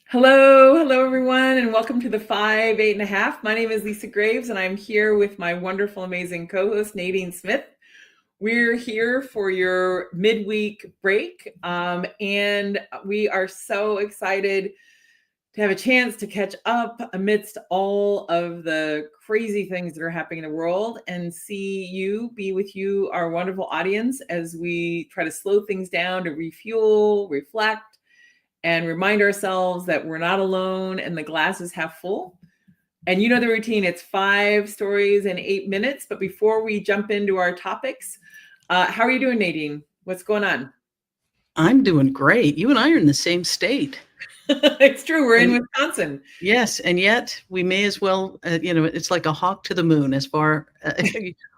Hello everyone, and welcome to the 5, 8 and a half. My name is Lisa Graves, and I'm here with my wonderful, amazing co-host, Nadine Smith. We're here for your midweek break, and we are so excited to have a chance to catch up amidst all of the crazy things that are happening in the world and be with you, our wonderful audience, as we try to slow things down, to refuel, reflect, and remind ourselves that we're not alone and the glass is half full. And you know the routine, it's 5 stories in 8 minutes. But before we jump into our topics, how are you doing, Nadine? What's going on? I'm doing great. You and I are in the same state. It's true. We're in Wisconsin. Yes. And yet we may as well, it's like a hawk to the moon as far,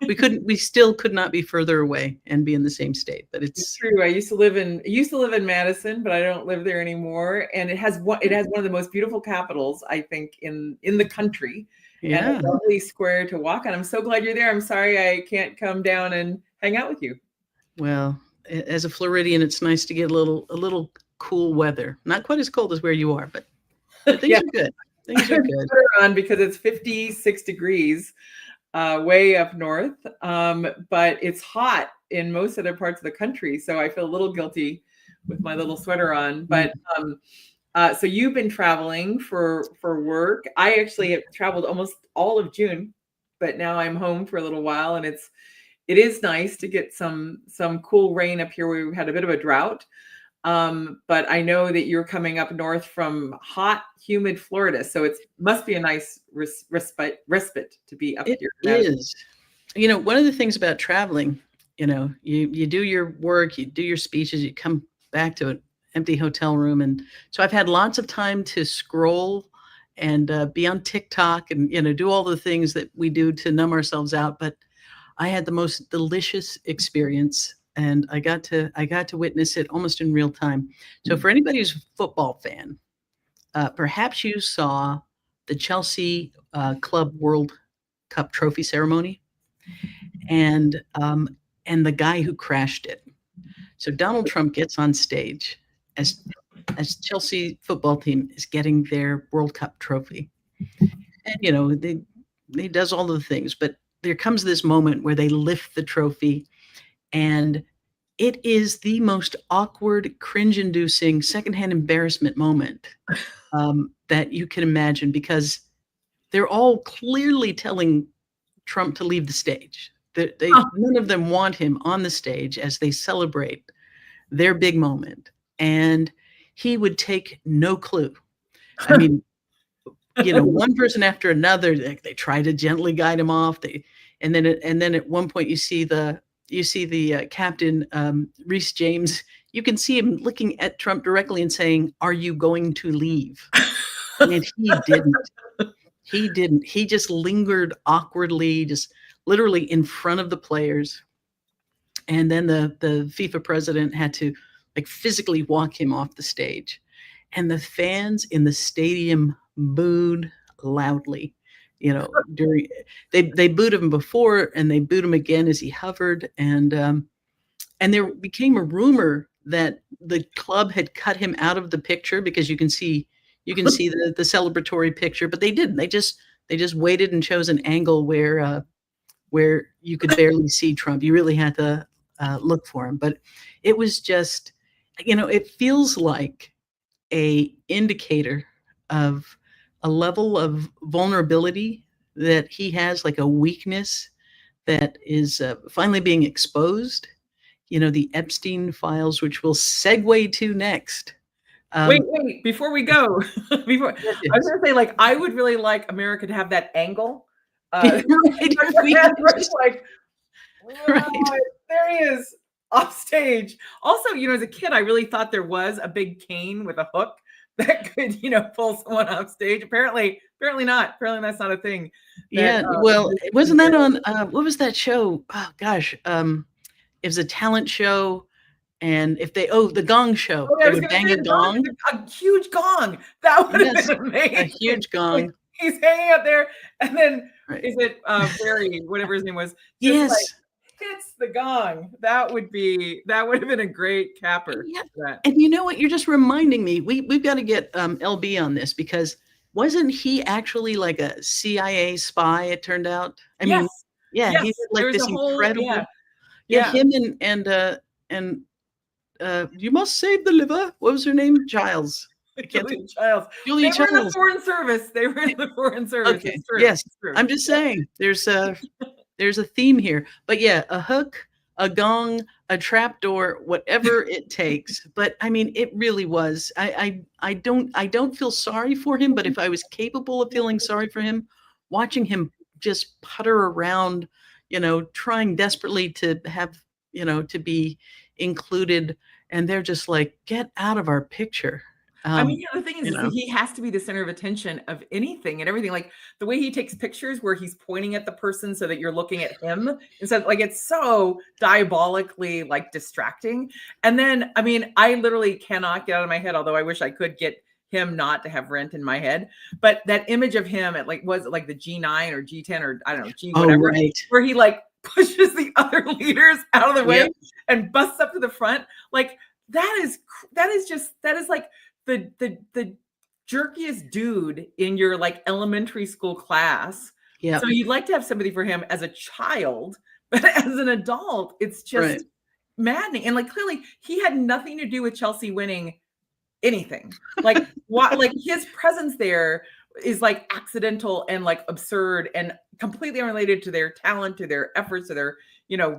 we still could not be further away and be in the same state, but it's true. I used to live in Madison, but I don't live there anymore. And it has one of the most beautiful capitals, I think, in the country. Yeah. And a lovely square to walk on. I'm so glad you're there. I'm sorry I can't come down and hang out with you. Well, as a Floridian, it's nice to get a little cool weather. Not quite as cold as where you are, but things are good. Things are good. On because it's 56 degrees way up north, but it's hot in most other parts of the country. So I feel a little guilty with my little sweater on. But so you've been traveling for work. I actually have traveled almost all of June, but now I'm home for a little while, and it is nice to get some cool rain up here where we had a bit of a drought. But I know that you're coming up north from hot, humid Florida, so it must be a nice respite to be up here. It is. One of the things about traveling, you do your work, you do your speeches, you come back to an empty hotel room, and so I've had lots of time to scroll and be on TikTok and do all the things that we do to numb ourselves out. But I had the most delicious experience. And I got to witness it almost in real time. So for anybody who's a football fan, perhaps you saw the Chelsea Club World Cup trophy ceremony, and the guy who crashed it. So Donald Trump gets on stage as Chelsea football team is getting their World Cup trophy, and they does all the things, but there comes this moment where they lift the trophy. And it is the most awkward, cringe-inducing, secondhand embarrassment moment that you can imagine, because they're all clearly telling Trump to leave the stage. None of them want him on the stage as they celebrate their big moment. And he would take no clue. I mean, one person after another, they try to gently guide him off. And then at one point you see the captain, Reece James. You can see him looking at Trump directly and saying, "Are you going to leave?" And he didn't. He didn't. He just lingered awkwardly, just literally in front of the players. And then the FIFA president had to physically walk him off the stage. And the fans in the stadium booed loudly. During they booed him before, and they booed him again as he hovered, and there became a rumor that the club had cut him out of the picture, because you can see the celebratory picture, but they didn't. They just waited and chose an angle where you could barely see Trump. You really had to look for him, but it was just, it feels like a indicator of a level of vulnerability that he has, like a weakness that is finally being exposed. The Epstein files, which we'll segue to next. Wait, before we go, I was going to say, I would really like America to have that angle Uh, Right. it's like, Right. there he is off stage. Also, as a kid, I really thought there was a big cane with a hook that could, pull someone off stage. Apparently not. Apparently that's not a thing. Yeah. Well, wasn't that on what was that show? Oh gosh. It was a talent show, and the Gong Show. I They was would going to bang say a gong. a huge gong. That would have Yes, been amazing. a huge Like, gong. he's hanging out there, and then Right. is it Barry, whatever his name was, just Yes. like hits the gong. That would have been a great capper. Yeah. For that. And you know what? You're just reminding me. We've got to get LB on this, because wasn't he actually like a CIA spy? It turned out. I mean, yeah, Yes. he had like There's this a whole, incredible. yeah. Him and you must save the liver. What was her name? Giles. Julia Childs. Julia They were in the Childs. Foreign Service. They were in the Foreign Service. Okay. It's true. Yes. It's true. I'm just saying there's a theme here. But yeah, a hook, a gong, a trapdoor, whatever it takes. But I mean, it really was. I don't feel sorry for him, but if I was capable of feeling sorry for him, watching him just putter around, trying desperately to have, to be included, and they're just like, get out of our picture. I mean, the thing is he has to be the center of attention of anything and everything. Like the way he takes pictures where he's pointing at the person so that you're looking at him instead, like it's so diabolically like distracting. And then, I mean, I literally cannot get out of my head, although I wish I could get him not to have rent in my head. But that image of him at was it like the G9 or G10 or I don't know, G whatever, right. where he like pushes the other leaders out of the way and busts up to the front. Like that is like the jerkiest dude in your like elementary school class. Yeah. So you'd like to have somebody for him as a child, but as an adult, it's just maddening. And like clearly he had nothing to do with Chelsea winning anything. Like like his presence there is like accidental and like absurd and completely unrelated to their talent, to their efforts, to their,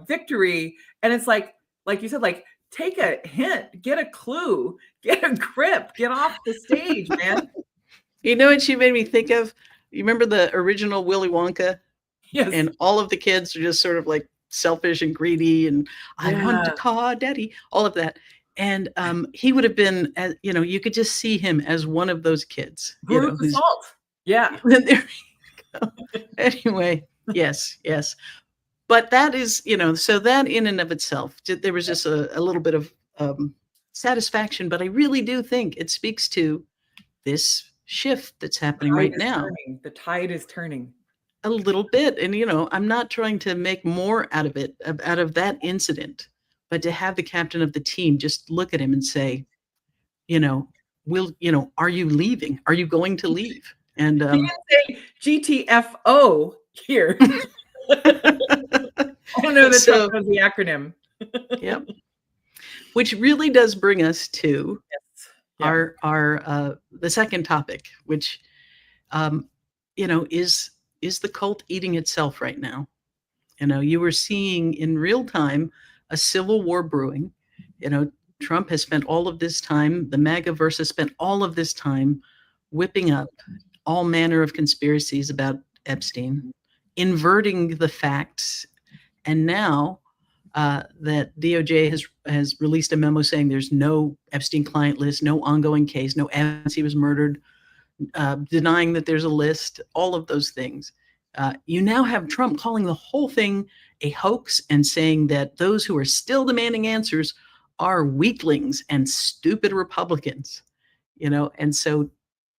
victory. And it's like you said, like, take a hint, get a clue, get a grip, get off the stage, man. You know what she made me think of? You remember the original Willy Wonka? Yes. And all of the kids are just sort of like selfish and greedy and I want to call daddy, all of that. And he would have been, you could just see him as one of those kids. Salt. Yeah. There you go. Anyway, yes. But that is, so that in and of itself, there was just a little bit of satisfaction. But I really do think it speaks to this shift that's happening right now. The tide is turning. A little bit. And, I'm not trying to make more out of it, out of that incident, but to have the captain of the team just look at him and say, are you leaving? Are you going to leave? And you can say GTFO here. I don't know that that was the acronym. Yep. Which really does bring us to our the second topic, which is the cult eating itself right now. You were seeing in real time a civil war brewing. Trump has spent all of this time, the MAGA-verse has spent all of this time whipping up all manner of conspiracies about Epstein, inverting the facts. And now that DOJ has released a memo saying there's no Epstein client list, no ongoing case, no evidence he was murdered, denying that there's a list, all of those things. You now have Trump calling the whole thing a hoax and saying that those who are still demanding answers are weaklings and stupid Republicans, and so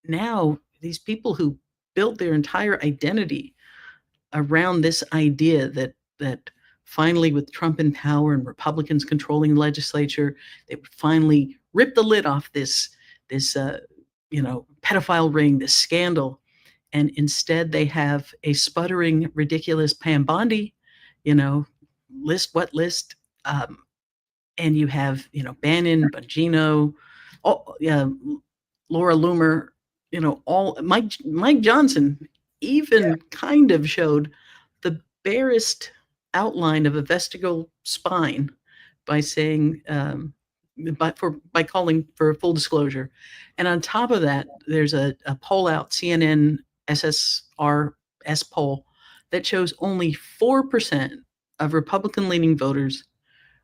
now these people who built their entire identity around this idea that finally, with Trump in power and Republicans controlling the legislature, they would finally rip the lid off this pedophile ring, this scandal. And instead they have a sputtering, ridiculous Pam Bondi, list what list. And you have, Bannon, Bongino, Laura Loomer, all Mike Johnson even kind of showed the barest outline of a vestigial spine by saying, by calling for full disclosure. And on top of that, there's a poll out, CNN SSRS poll, that shows only 4% of Republican-leaning voters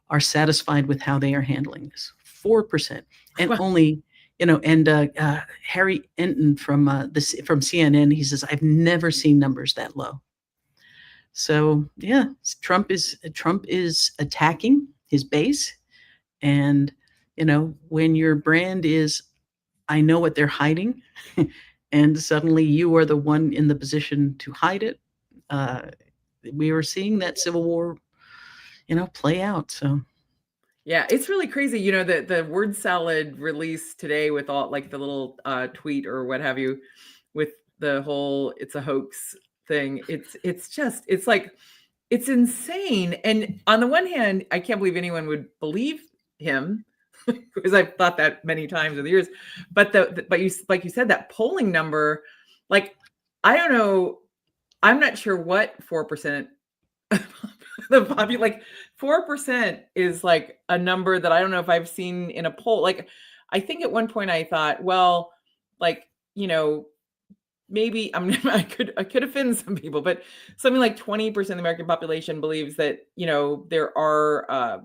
are satisfied with how they are handling this. 4%. And only, Harry Enton from CNN, he says, I've never seen numbers that low. So yeah, Trump is attacking his base. And, when your brand is, I know what they're hiding, and suddenly you are the one in the position to hide it, we are seeing that civil war, play out. So yeah, it's really crazy. The word salad release today with all like the little tweet or what have you, with the whole "it's a hoax" thing. It's like, it's insane. And on the one hand, I can't believe anyone would believe him because I've thought that many times over the years. But you, like you said, that polling number, like, I don't know, I'm not sure what 4%. The population, like 4% is like a number that I don't know if I've seen in a poll. Like, I think at one point I thought, well, like, maybe I could offend some people, but something like 20% of the American population believes that, there are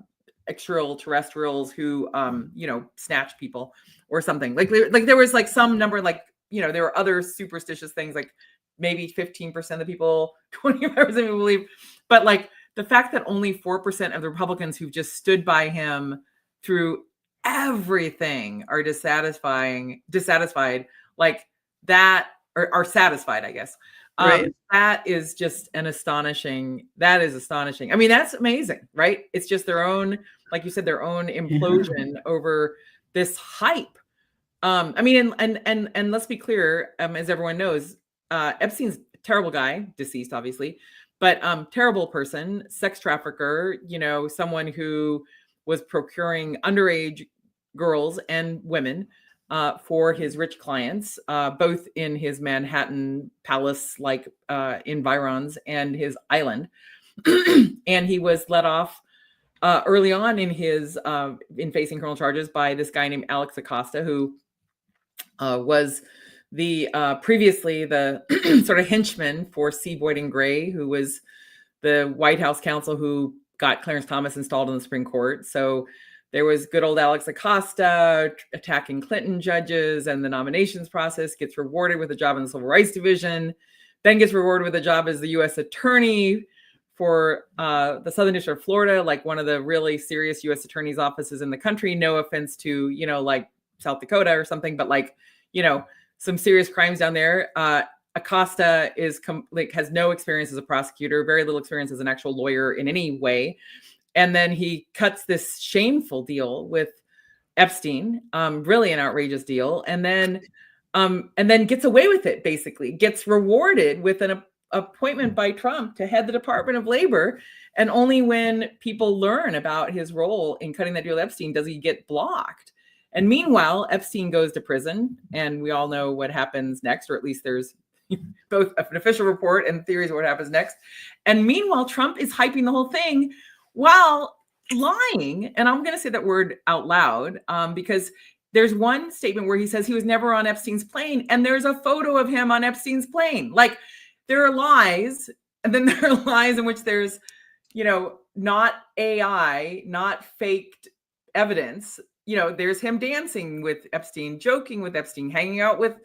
extraterrestrials who, snatch people or something. Like there was like some number, like, there were other superstitious things, like maybe 15% of the people, 25% of people believe, but like, the fact that only 4% of the Republicans who've just stood by him through everything are dissatisfied, like that, or are satisfied, I guess. right. That is just astonishing. I mean, that's amazing, right? It's just their own, like you said, their own implosion over this hype. I mean, and let's be clear, as everyone knows, Epstein's a terrible guy, deceased, obviously, but terrible person, sex trafficker, someone who was procuring underage girls and women for his rich clients, both in his Manhattan palace-like environs and his island. And he was let off early on in facing criminal charges by this guy named Alex Acosta, who was previously the sort of henchman for C. Boyden Gray, who was the White House counsel who got Clarence Thomas installed in the Supreme Court. So there was good old Alex Acosta attacking Clinton judges and the nominations process, gets rewarded with a job in the Civil Rights Division, then gets rewarded with a job as the U.S. attorney for the Southern District of Florida, like one of the really serious U.S. attorney's offices in the country. No offense to, like South Dakota or something, but like, some serious crimes down there. Acosta has no experience as a prosecutor, very little experience as an actual lawyer in any way. And then he cuts this shameful deal with Epstein, really an outrageous deal. And then gets away with it, basically gets rewarded with an appointment by Trump to head the Department of Labor. And only when people learn about his role in cutting that deal with Epstein does he get blocked. And meanwhile, Epstein goes to prison, and we all know what happens next, or at least there's both an official report and theories of what happens next. And meanwhile, Trump is hyping the whole thing while lying. And I'm going to say that word out loud because there's one statement where he says he was never on Epstein's plane, and there's a photo of him on Epstein's plane. Like, there are lies, and then there are lies in which there's, not AI, not faked evidence. There's him dancing with Epstein, joking with Epstein, hanging out with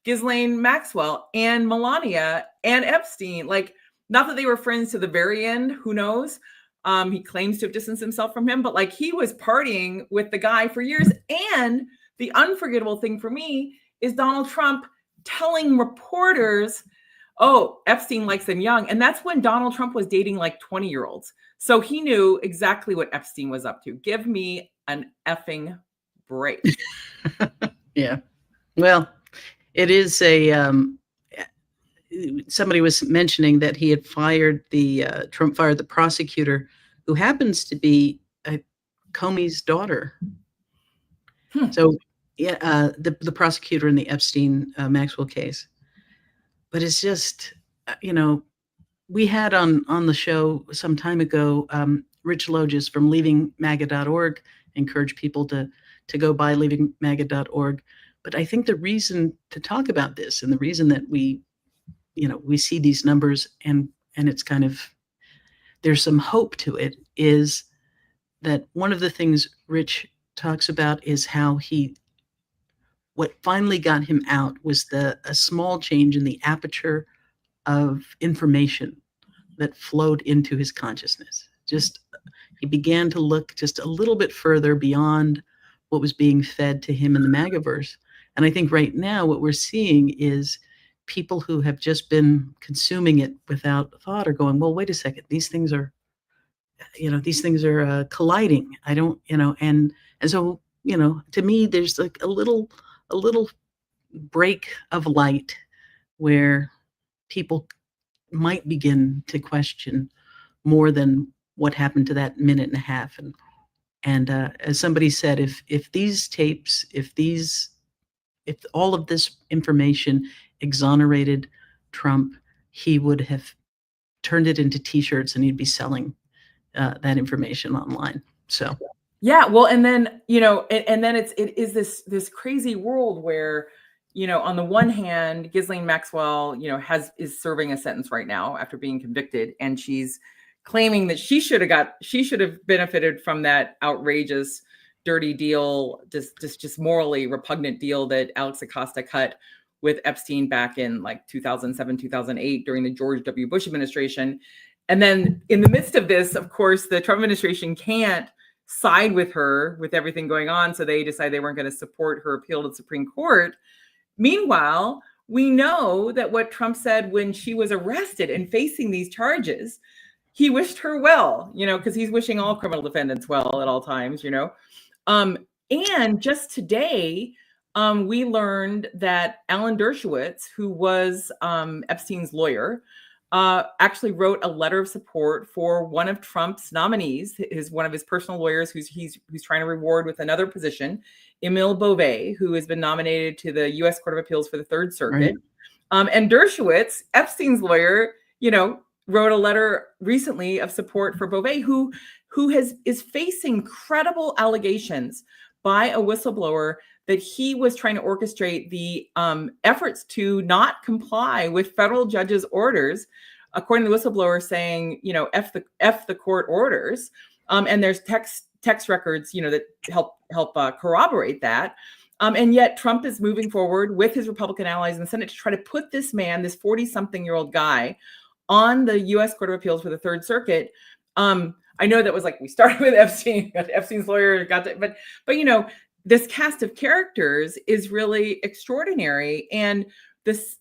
Ghislaine Maxwell and Melania and Epstein. Like, not that they were friends to the very end, who knows? He claims to have distanced himself from him, but like, he was partying with the guy for years. And the unforgettable thing for me is Donald Trump telling reporters, oh, Epstein likes them young. And that's when Donald Trump was dating like 20-year-olds. So he knew exactly what Epstein was up to. Give me an effing break. Yeah. Well, it is somebody was mentioning that he had Trump fired the prosecutor, who happens to be Comey's daughter. So yeah, the prosecutor in the Epstein Maxwell case. But it's just, we had on the show some time ago, Rich Loges from leavingmaga.org encourage people to go by leavingmaga.org. But I think the reason to talk about this, and the reason that we see these numbers and and it's kind of, there's some hope to it, is that one of the things Rich talks about is how what finally got him out was a small change in the aperture of information that flowed into his consciousness. Just, he began to look just a little bit further beyond what was being fed to him in the MAGAverse. And I think right now what we're seeing is people who have just been consuming it without thought are going, well, wait a second, these things are, colliding. I don't, and so, to me, there's like a little break of light where people might begin to question more than what happened to that minute and a half. And as somebody said, if these tapes, if all of this information exonerated Trump, he would have turned it into T-shirts and he'd be selling that information online. So yeah, well, and then and then it is this crazy world where on the one hand, Ghislaine Maxwell is serving a sentence right now after being convicted, and she's claiming that she should have benefited from that outrageous, dirty deal, just morally repugnant deal that Alex Acosta cut with Epstein back in like 2007, 2008 during the George W. Bush administration. And then in the midst of this, of course, the Trump administration can't side with her with everything going on. So they decided they weren't going to support her appeal to the Supreme Court. Meanwhile, we know that what Trump said when she was arrested and facing these charges, he wished her well, because he's wishing all criminal defendants well at all times, and just today, we learned that Alan Dershowitz, who was Epstein's lawyer, actually wrote a letter of support for one of Trump's nominees, one of his personal lawyers, who's trying to reward with another position, Emil Beauvais, who has been nominated to the U.S. Court of Appeals for the Third Circuit. Right. And Dershowitz, Epstein's lawyer, wrote a letter recently of support for Beauvais, who is facing credible allegations by a whistleblower that he was trying to orchestrate the efforts to not comply with federal judges' orders, according to the whistleblower, saying, F the court orders. And there's text records, that help corroborate that. And yet Trump is moving forward with his Republican allies in the Senate to try to put this man, this 40-something-year-old guy, on the U.S. Court of Appeals for the Third Circuit. I know that was like, we started with Epstein, Epstein's lawyer got to, but this cast of characters is really extraordinary. And this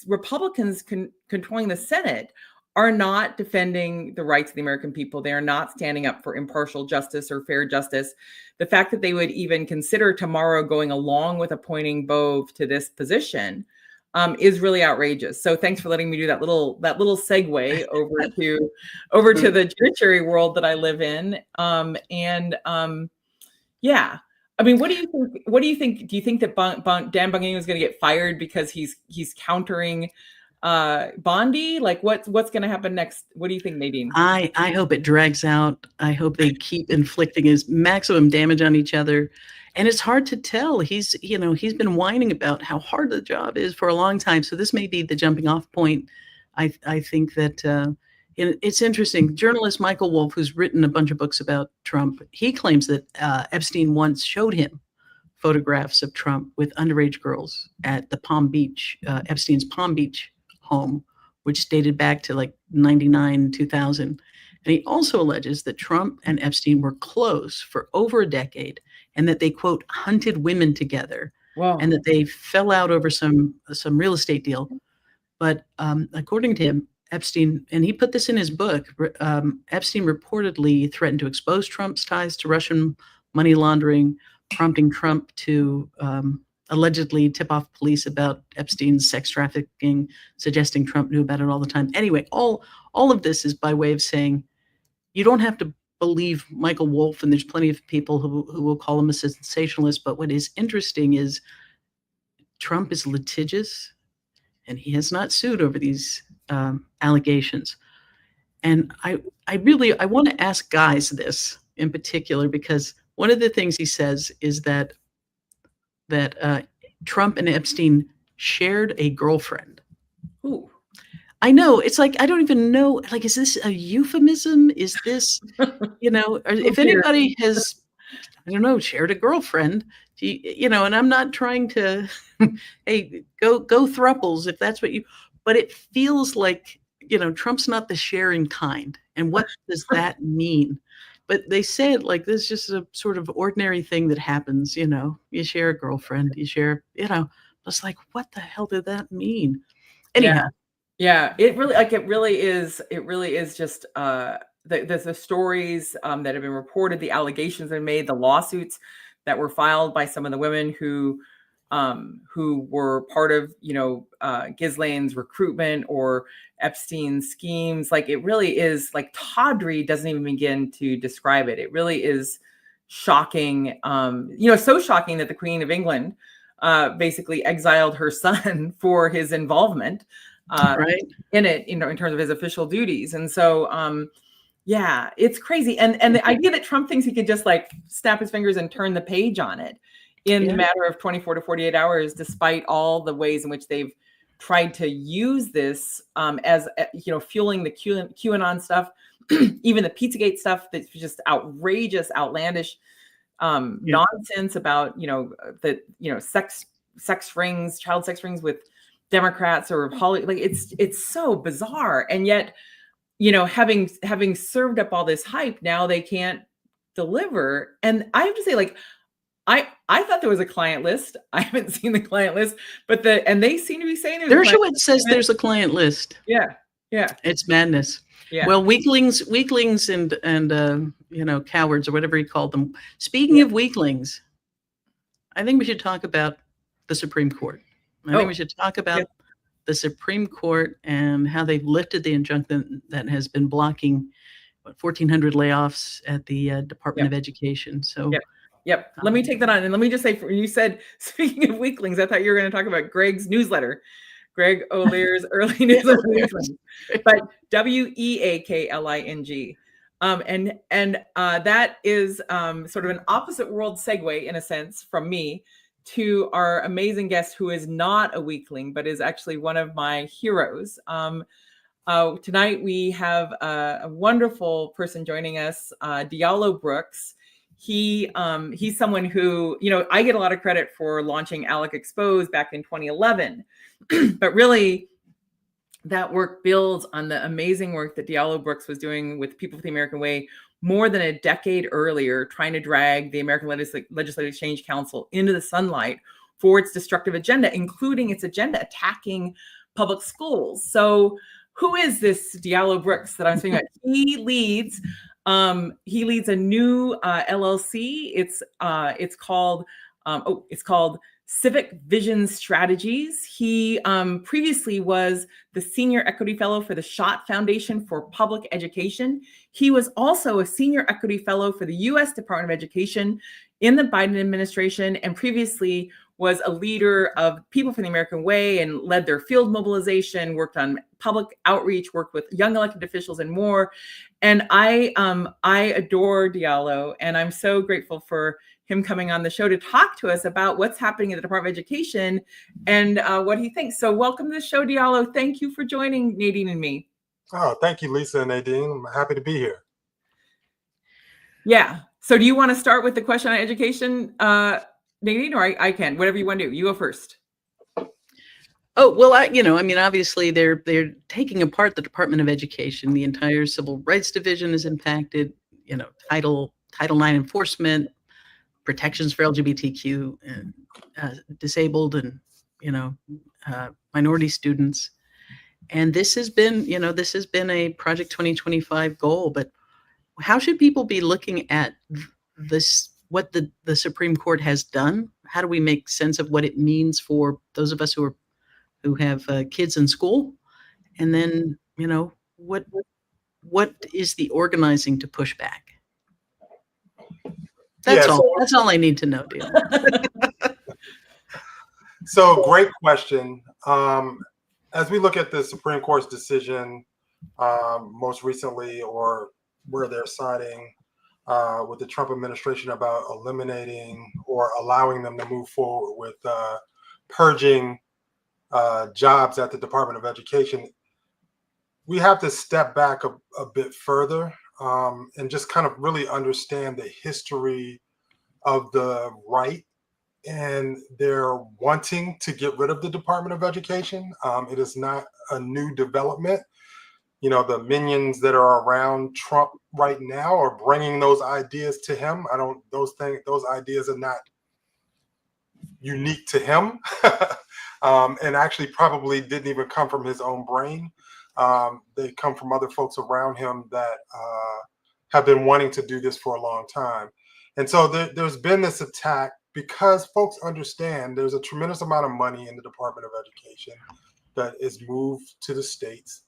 Republicans controlling the Senate are not defending the rights of the American people. They are not standing up for impartial justice or fair justice. The fact that they would even consider tomorrow going along with appointing Bove to this position is really outrageous. So thanks for letting me do that little segue over to the judiciary world that I live in. Yeah. I mean, what do you think? Do you think that Dan Bongino is going to get fired because he's countering Bondi? Like, what's going to happen next? What do you think, Nadine? I hope it drags out. I hope they keep inflicting his maximum damage on each other. And it's hard to tell. He's been whining about how hard the job is for a long time. So this may be the jumping off point. I think that it's interesting. Journalist Michael Wolff, who's written a bunch of books about Trump, he claims that Epstein once showed him photographs of Trump with underage girls at the Palm Beach, Epstein's Palm Beach home, which dated back to like 99, 2000. And he also alleges that Trump and Epstein were close for over a decade and that they, quote, hunted women together. Wow. And that they fell out over some real estate deal. But according to him, Epstein, and he put this in his book, Epstein reportedly threatened to expose Trump's ties to Russian money laundering, prompting Trump to allegedly tip off police about Epstein's sex trafficking, suggesting Trump knew about it all the time. Anyway, all of this is by way of saying you don't have to believe Michael Wolff, and there's plenty of people who will call him a sensationalist. But what is interesting is Trump is litigious, and he has not sued over these allegations. And I want to ask guys this in particular, because one of the things he says is that Trump and Epstein shared a girlfriend. Ooh. I know. It's like, I don't even know. Like, is this a euphemism? Is this, or if Dear. anybody has, I don't know, shared a girlfriend, and I'm not trying to, hey, go thruples if that's what but it feels like, Trump's not the sharing kind. And what does that mean? But they say it like this is just a sort of ordinary thing that happens, you share a girlfriend, you share, it's like, what the hell did that mean? Yeah. Anyhow. Yeah, it really is just the stories that have been reported, the allegations that are made, the lawsuits that were filed by some of the women who were part of Ghislaine's recruitment or Epstein's schemes. Like, it really is, like, tawdry doesn't even begin to describe it. It really is shocking. So shocking that the Queen of England basically exiled her son for his involvement Right. in it, in terms of his official duties. And so, yeah, it's crazy. And the idea that Trump thinks he could just like snap his fingers and turn the page on it in the matter of 24 to 48 hours, despite all the ways in which they've tried to use this as, fueling the QAnon stuff, even the Pizzagate stuff that's just outrageous, outlandish nonsense about, sex rings, child sex rings with Democrats or Hollywood. Like, it's so bizarre. And yet, having served up all this hype, now they can't deliver. And I have to say, like, I thought there was a client list. I haven't seen the client list, but they seem to be saying Dershowitz says there's a client list. Yeah. It's madness. Yeah. Well, weaklings and cowards, or whatever he called them. Speaking of weaklings, I think we should talk about the Supreme Court. I think we should talk about the Supreme Court and how they've lifted the injunction that has been blocking 1,400 layoffs at the Department of Education. So, let me take that on. And let me just say, you said, speaking of weaklings, I thought you were going to talk about Greg's newsletter, Greg O'Leary's early newsletter. But WEAKLING. And that is sort of an opposite world segue, in a sense, from me to our amazing guest, who is not a weakling, but is actually one of my heroes. Tonight we have a wonderful person joining us, Diallo Brooks. He's someone who, I get a lot of credit for launching Alec Exposed back in 2011, but really that work builds on the amazing work that Diallo Brooks was doing with People for the American Way more than a decade earlier, trying to drag the American Legislative Exchange Council into the sunlight for its destructive agenda, including its agenda attacking public schools. So who is this Diallo Brooks that I'm speaking about? He leads a new LLC. It's called Civic Vision Strategies. He previously was the Senior Equity Fellow for the Schott Foundation for Public Education. He was also a Senior Equity Fellow for the U.S. Department of Education in the Biden administration, and previously was a leader of People for the American Way and led their field mobilization, worked on public outreach, worked with young elected officials and more. And I adore Diallo, and I'm so grateful for him coming on the show to talk to us about what's happening at the Department of Education and what he thinks. So welcome to the show, Diallo. Thank you for joining Nadine and me. Oh, thank you, Lisa and Nadine. I'm happy to be here. Yeah. So do you want to start with the question on education, Nadine, or I can, whatever you want to do. You go first. Oh, well, obviously they're taking apart the Department of Education. The entire Civil Rights Division is impacted, Title IX enforcement, protections for LGBTQ and disabled and, minority students. And this has been a Project 2025 goal. But how should people be looking at this, what the Supreme Court has done? How do we make sense of what it means for those of us who have kids in school? And then, what is the organizing to push back? That's all. That's all I need to know, dear. So, great question. As we look at the Supreme Court's decision most recently, or where they're siding with the Trump administration about eliminating or allowing them to move forward with purging jobs at the Department of Education, we have to step back a bit further and just kind of really understand the history of the right and their wanting to get rid of the Department of Education. It is not a new development. You know, the minions that are around Trump right now are bringing those ideas to him. Those ideas are not unique to him, and actually probably didn't even come from his own brain. They come from other folks around him that have been wanting to do this for a long time. And so there's been this attack because folks understand there's a tremendous amount of money in the Department of Education that is moved to the states.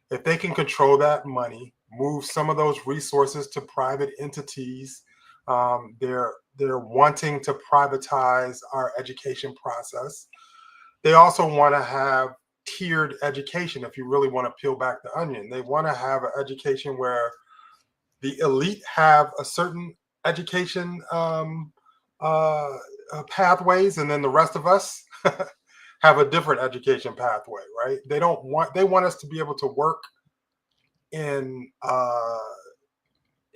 If they can control that money, move some of those resources to private entities, they're wanting to privatize our education process. They also want to have tiered education. If you really want to peel back the onion, they want to have an education where the elite have a certain education pathways, and then the rest of us have a different education pathway, right? They want us to be able to work in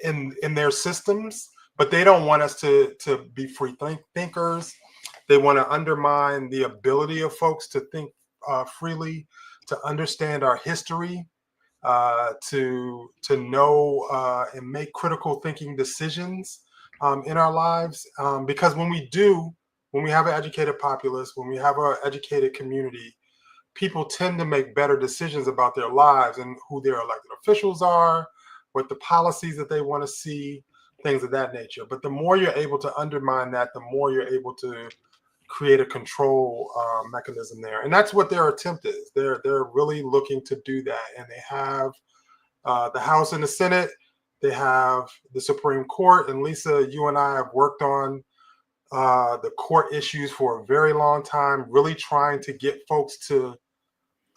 their systems, but they don't want us to be free thinkers. They want to undermine the ability of folks to think freely, to understand our history, to know and make critical thinking decisions in our lives. Because when we have an educated populace, when we have an educated community, people tend to make better decisions about their lives and who their elected officials are, what the policies that they want to see, things of that nature. But the more you're able to undermine that, the more you're able to create a control mechanism there. And that's what their attempt is. They're really looking to do that. And they have the House and the Senate. They have the Supreme Court. And Lisa, you and I have worked on the court issues for a very long time, really trying to get folks to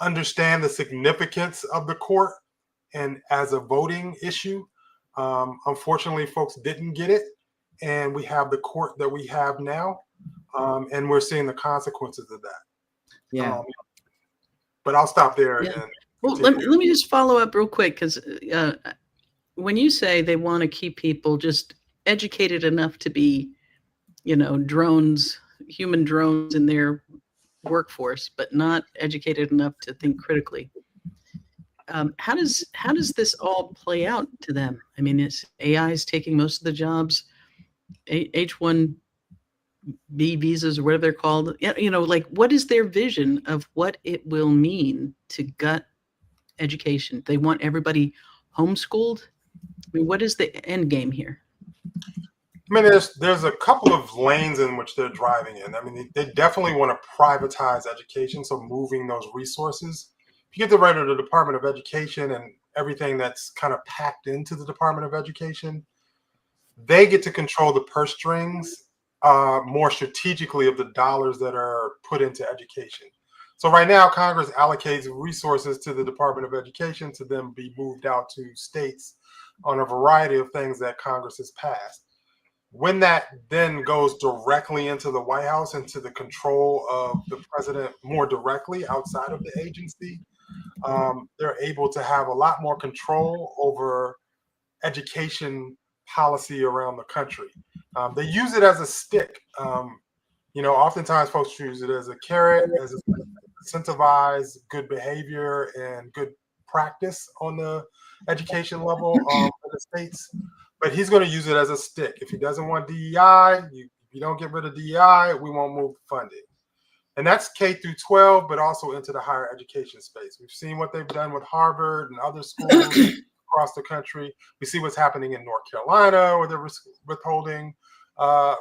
understand the significance of the court and as a voting issue. Unfortunately, folks didn't get it. And we have the court that we have now. And we're seeing the consequences of that. Yeah. But I'll stop there. Yeah. And well, let me just follow up real quick, because when you say they want to keep people just educated enough to be, drones, human drones in their workforce, but not educated enough to think critically. How does this all play out to them? I mean, AI is taking most of the jobs. H-1B visas, or whatever they're called. What is their vision of what it will mean to gut education? They want everybody homeschooled. I mean, what is the end game here? I mean, there's a couple of lanes in which they're driving in. I mean, they definitely want to privatize education, so moving those resources. If you get rid of the Department of Education and everything that's kind of packed into the Department of Education, they get to control the purse strings more strategically of the dollars that are put into education. So right now, Congress allocates resources to the Department of Education to then be moved out to states on a variety of things that Congress has passed. When that then goes directly into the White House, into the control of the president more directly outside of the agency, they're able to have a lot more control over education policy around the country. They use it as a stick. Oftentimes folks use it as a carrot, as a incentivize good behavior and good practice on the education level in the states. But he's going to use it as a stick. If he doesn't want DEI, if you don't get rid of DEI, we won't move funding. And that's K through 12, but also into the higher education space. We've seen what they've done with Harvard and other schools across the country. We see what's happening in North Carolina, where they're withholding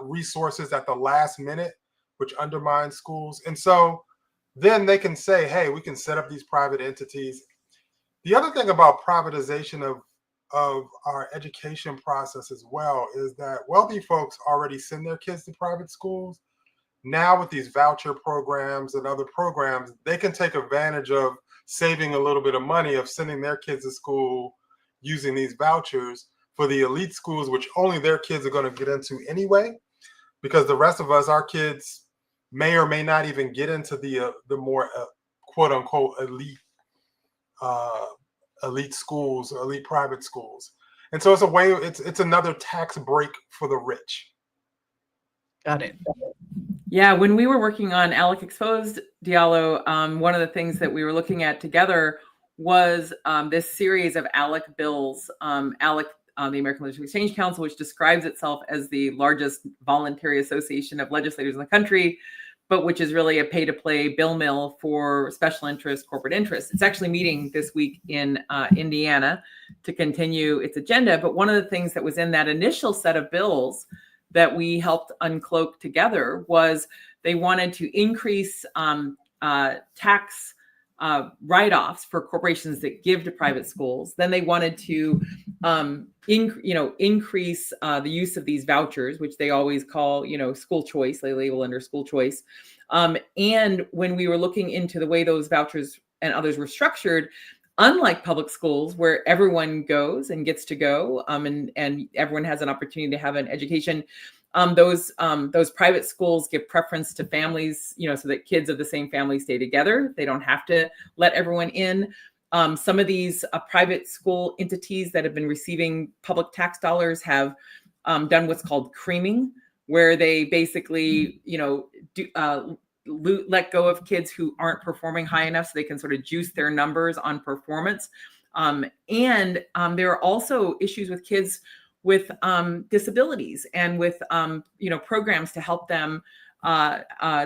resources at the last minute, which undermines schools. And so then they can say, hey, we can set up these private entities. The other thing about privatization of our education process as well is that wealthy folks already send their kids to private schools. Now with these voucher programs and other programs, they can take advantage of saving a little bit of money of sending their kids to school using these vouchers for the elite schools, which only their kids are going to get into anyway, because the rest of us, our kids may or may not even get into the more quote unquote elite elite schools, elite private schools. And so it's another tax break for the rich. Got it. Yeah, when we were working on ALEC Exposed, Diallo, one of the things that we were looking at together was this series of ALEC bills, ALEC, the American Legislative Exchange Council, which describes itself as the largest voluntary association of legislators in the country, but which is really a pay-to-play bill mill for special interest, corporate interests. It's actually meeting this week in Indiana to continue its agenda. But one of the things that was in that initial set of bills that we helped uncloak together was they wanted to increase tax write-offs for corporations that give to private schools. Then they wanted to increase the use of these vouchers, which they always call, school choice. They label under school choice. And when we were looking into the way those vouchers and others were structured, unlike public schools where everyone goes and gets to go, and everyone has an opportunity to have an education, those private schools give preference to families, so that kids of the same family stay together. They don't have to let everyone in. Some of these private school entities that have been receiving public tax dollars have done what's called creaming, where they basically, let go of kids who aren't performing high enough so they can sort of juice their numbers on performance. And there are also issues with kids with disabilities and with, programs to help them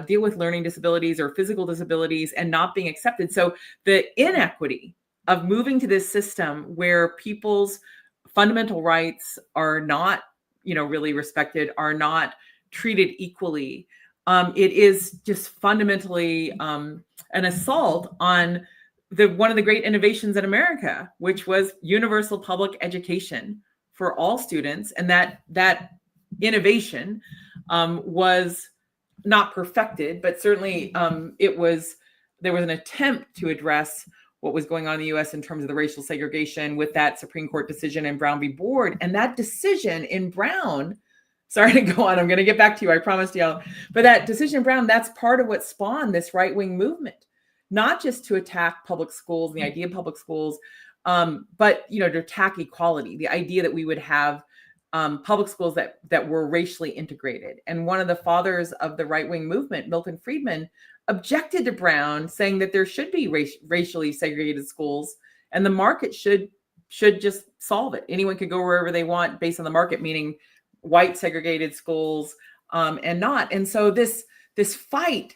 deal with learning disabilities or physical disabilities and not being accepted. So the inequity of moving to this system where people's fundamental rights are not, really respected, are not treated equally, it is just fundamentally an assault on one of the great innovations in America, which was universal public education for all students. And that innovation was not perfected, but certainly there was an attempt to address what was going on in the US in terms of the racial segregation with that Supreme Court decision in Brown v. Board. And that decision in Brown, sorry to go on, I'm going to get back to you, I promised y'all. But that decision in Brown, that's part of what spawned this right-wing movement, not just to attack public schools, the idea of public schools, but to attack equality, the idea that we would have public schools that were racially integrated. And one of the fathers of the right-wing movement, Milton Friedman, objected to Brown, saying that there should be racially segregated schools, and the market should just solve it. Anyone could go wherever they want based on the market, meaning white segregated schools and not. And so this fight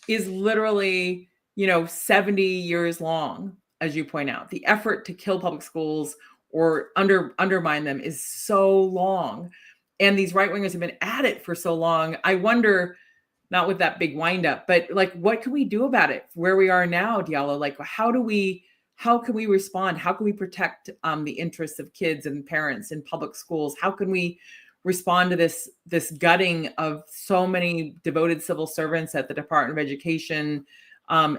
is literally 70 years long, as you point out. The effort to kill public schools or undermine them is so long, and these right wingers have been at it for so long. I wonder, not with that big wind up, but what can we do about it where we are now, Diallo? How can we respond? How can we protect the interests of kids and parents in public schools? How can we respond to this gutting of so many devoted civil servants at the Department of Education, and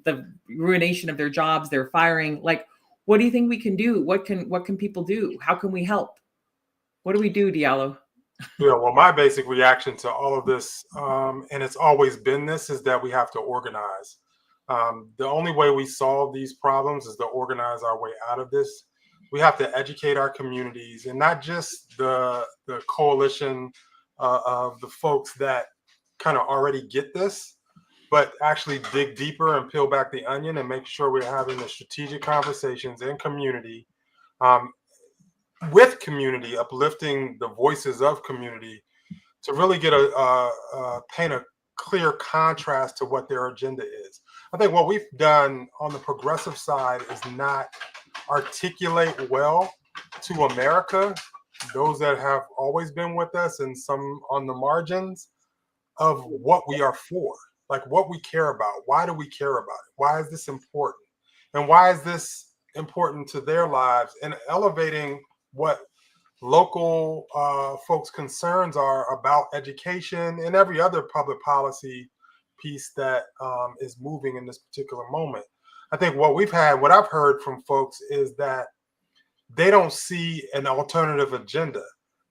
the ruination of their jobs, their firing? What do you think we can do? What can people do? How can we help? What do we do, Diallo? Yeah, well, my basic reaction to all of this, and it's always been this, is that we have to organize. The only way we solve these problems is to organize our way out of this. We have to educate our communities, and not just the coalition of the folks that kind of already get this, but actually dig deeper and peel back the onion and make sure we're having the strategic conversations in community, with community, uplifting the voices of community to really get paint a clear contrast to what their agenda is. I think what we've done on the progressive side is not articulate well to America, those that have always been with us and some on the margins, of what we are for, what we care about. Why do we care about it? Why is this important? And why is this important to their lives? And elevating what local folks' concerns are about education and every other public policy piece that is moving in this particular moment. I think what I've heard from folks is that they don't see an alternative agenda.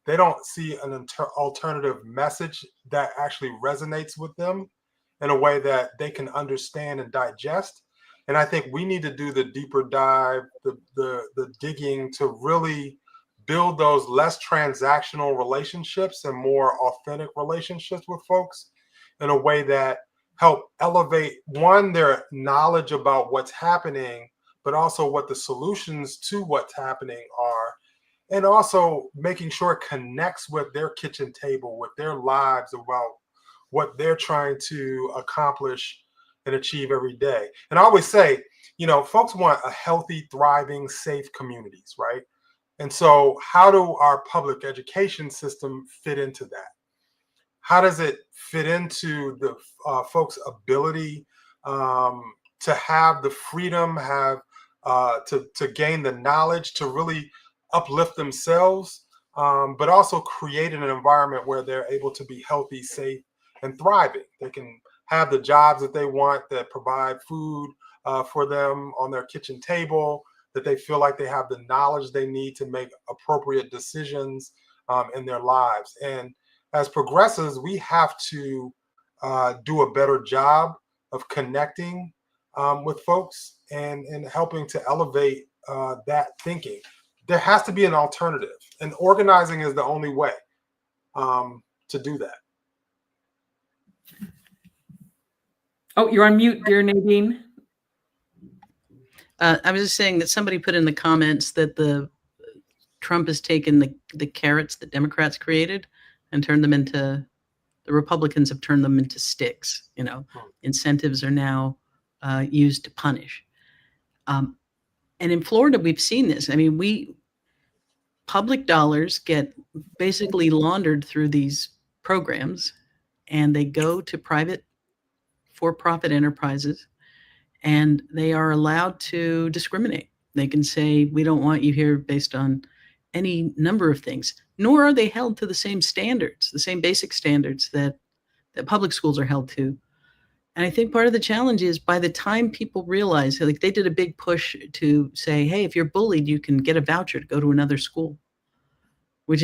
They don't see an alternative message that actually resonates with them in a way that they can understand and digest. And I think we need to do the deeper dive, the digging to really build those less transactional relationships and more authentic relationships with folks in a way that help elevate, one, their knowledge about what's happening, but also what the solutions to what's happening are, and also making sure it connects with their kitchen table, with their lives, about what they're trying to accomplish and achieve every day. And I always say, folks want a healthy, thriving, safe communities, right? And so how do our public education system fit into that? How does it fit into the folks' ability to have the freedom, have to gain the knowledge, to really uplift themselves, but also create an environment where they're able to be healthy, safe, and thriving. They can have the jobs that they want, that provide food for them on their kitchen table, that they feel like they have the knowledge they need to make appropriate decisions in their lives. And as progressives, we have to do a better job of connecting with folks and helping to elevate that thinking. There has to be an alternative, and organizing is the only way to do that. Oh, you're on mute, dear Nadine. I was just saying that somebody put in the comments that Trump has taken the carrots that Democrats created and turned them into, the Republicans have turned them into sticks. Incentives are now used to punish. And in Florida, we've seen this. I mean, public dollars get basically laundered through these programs, and they go to private for-profit enterprises, and they are allowed to discriminate. They can say, we don't want you here based on any number of things, nor are they held to the same standards, the same basic standards that public schools are held to. And I think part of the challenge is, by the time people realize, like, they did a big push to say, hey, if you're bullied, you can get a voucher to go to another school, which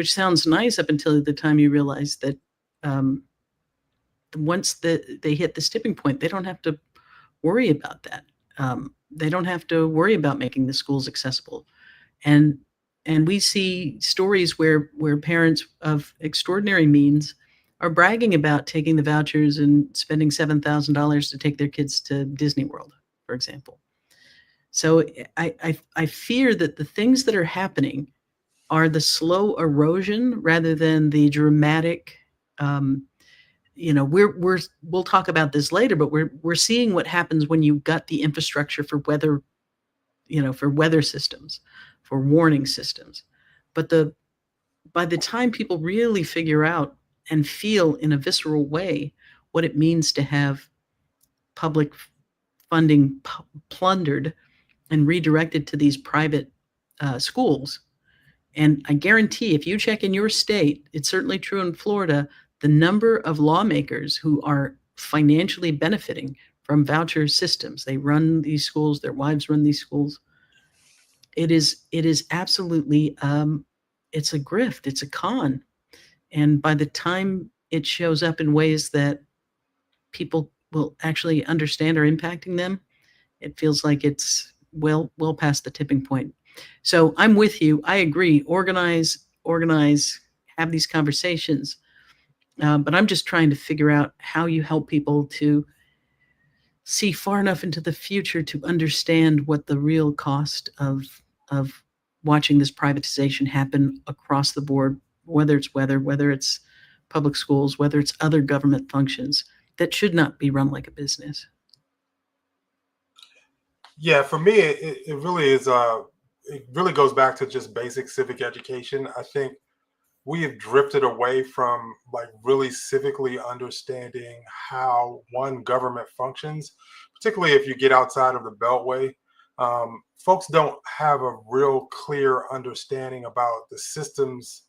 sounds nice up until the time you realize that once they hit this tipping point, they don't have to worry about that. They don't have to worry about making the schools accessible. And we see stories where parents of extraordinary means are bragging about taking the vouchers and spending $7,000 to take their kids to Disney World, for example. So I fear that the things that are happening are the slow erosion rather than the dramatic. We'll talk about this later, but we're seeing what happens when you gut the infrastructure for weather, for weather systems, for warning systems. But by the time people really figure out and feel in a visceral way what it means to have public funding plundered and redirected to these private schools, and I guarantee if you check in your state, it's certainly true in Florida, the number of lawmakers who are financially benefiting from voucher systems. They run these schools, their wives run these schools. It is absolutely, it's a grift, it's a con. And by the time it shows up in ways that people will actually understand are impacting them, it feels like it's well past the tipping point. So I'm with you. I agree. Organize, have these conversations. But I'm just trying to figure out how you help people to see far enough into the future to understand what the real cost of watching this privatization happen across the board, whether it's weather, whether it's public schools, whether it's other government functions that should not be run like a business. Yeah, for me, it really is. It really goes back to just basic civic education. I think we have drifted away from like really civically understanding how one government functions, particularly if you get outside of the Beltway. Folks don't have a real clear understanding about the systems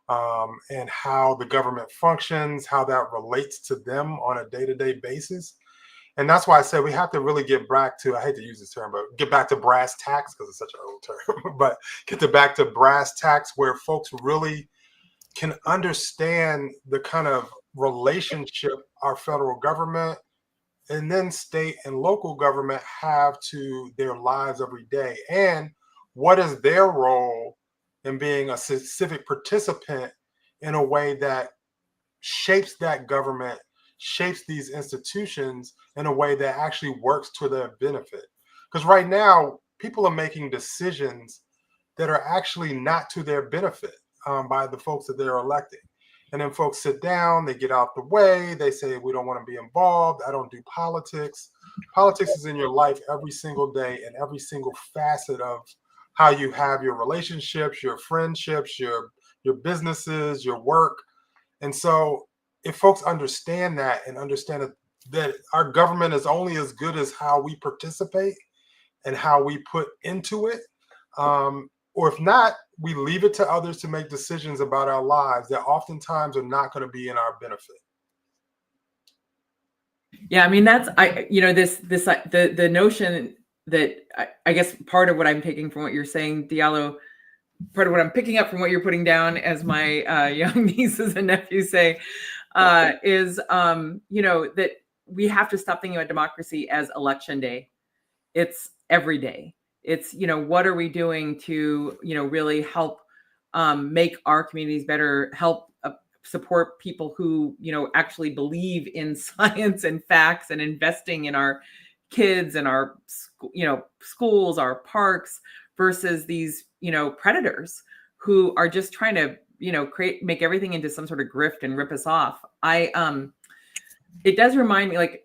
and how the government functions, how that relates to them on a day-to-day basis. And that's why I said we have to really get back to, I hate to use this term, but get back to brass tacks, because it's such an old term, but back to brass tacks where folks really can understand the kind of relationship our federal government and then state and local government have to their lives every day? And what is their role in being a civic participant in a way that shapes that government, shapes these institutions in a way that actually works to their benefit? Because right now, people are making decisions that are actually not to their benefit by the folks that they're electing. And then folks sit down, they get out the way, they say, we don't want to be involved. I don't do politics. Politics is in your life every single day and every single facet of how you have your relationships, your friendships, your businesses, your work. And so if folks understand that and understand that our government is only as good as how we participate and how we put into it, or if not, we leave it to others to make decisions about our lives that oftentimes are not going to be in our benefit. Yeah, I mean, that's the notion that I guess part of what I'm taking from what you're saying, Diallo, part of what I'm picking up from what you're putting down, as my young nieces and nephews say, is that we have to stop thinking about democracy as election day. It's every day. It's, what are we doing to, really help make our communities better, help support people who, actually believe in science and facts and investing in our kids and our, schools, our parks, versus these, predators who are just trying to, make everything into some sort of grift and rip us off. It does remind me, like,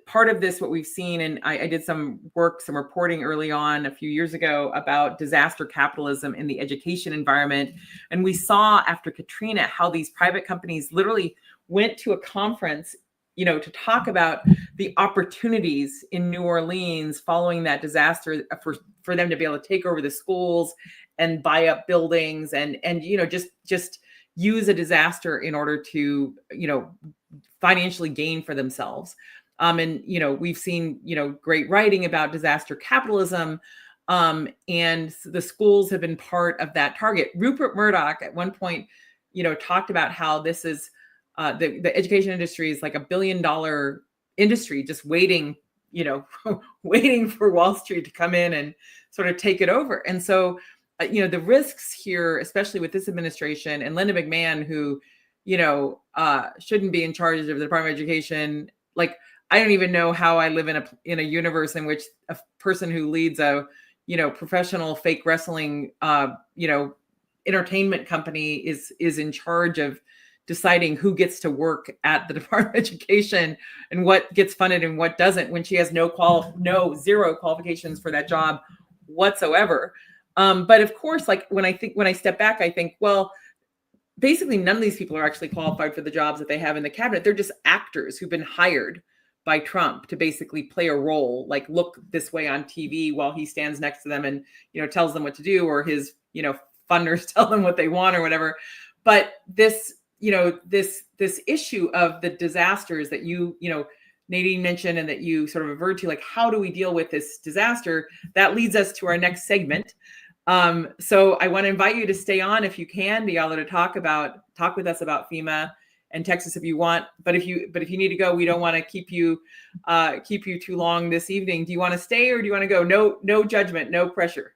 part of this, what we've seen, and I did some reporting early on a few years ago about disaster capitalism in the education environment. And we saw after Katrina how these private companies literally went to a conference, to talk about the opportunities in New Orleans following that disaster for them to be able to take over the schools and buy up buildings and just use a disaster in order to, financially gain for themselves. And, we've seen, great writing about disaster capitalism. And the schools have been part of that target. Rupert Murdoch at one point, talked about how this is the education industry is like $1 billion industry, just waiting, waiting for Wall Street to come in and sort of take it over. And so, the risks here, especially with this administration and Linda McMahon, who, shouldn't be in charge of the Department of Education. Like, I don't even know how I live in a universe in which a person who leads a, professional fake wrestling, entertainment company is in charge of deciding who gets to work at the Department of Education and what gets funded and what doesn't, when she has zero qualifications for that job whatsoever. But of course, like when I step back, I think, well, basically none of these people are actually qualified for the jobs that they have in the cabinet. They're just actors who've been hired by Trump to basically play a role, like look this way on TV while he stands next to them and, tells them what to do, or his, funders tell them what they want or whatever. But this issue of the disasters that Nadine mentioned and that you sort of averted to, like, how do we deal with this disaster? That leads us to our next segment. So I want to invite you to stay on if you can, Diallo, to talk with us about FEMA and Texas if you want. But if you need to go, we don't want to keep you too long this evening. Do you want to stay or do you want to go? No judgment, no pressure.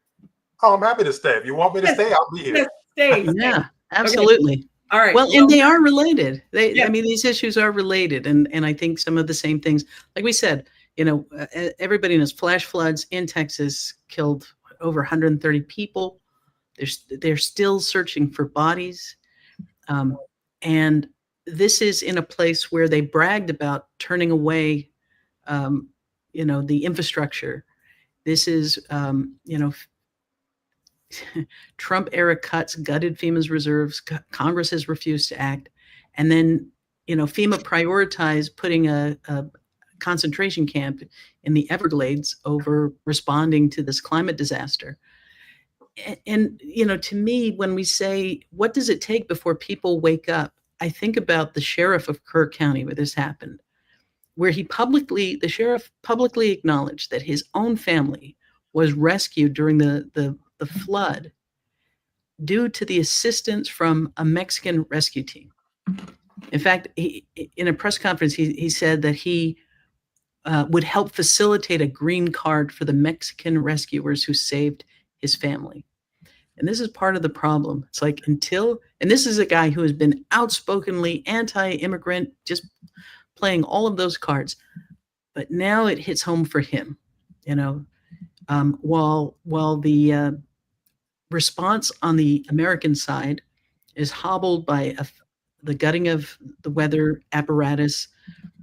Oh, I'm happy to stay. If you want me to stay, I'll be here. Yes, stay. Yeah, absolutely. Okay. All right. Well, and they are related. I mean, these issues are related. And I think some of the same things, like we said, everybody knows flash floods in Texas killed over 130 people. They're still searching for bodies. And this is in a place where they bragged about turning away, the infrastructure. This is, Trump era cuts gutted FEMA's reserves. Congress has refused to act. And then, FEMA prioritized putting a concentration camp in the Everglades over responding to this climate disaster. And to me, when we say, what does it take before people wake up? I think about the sheriff of Kirk County where this happened, where the sheriff publicly acknowledged that his own family was rescued during the flood due to the assistance from a Mexican rescue team. In fact, in a press conference, he said that he would help facilitate a green card for the Mexican rescuers who saved his family. And this is part of the problem. It's like and this is a guy who has been outspokenly anti-immigrant, just playing all of those cards. But now it hits home for him, while the response on the American side is hobbled by the gutting of the weather apparatus,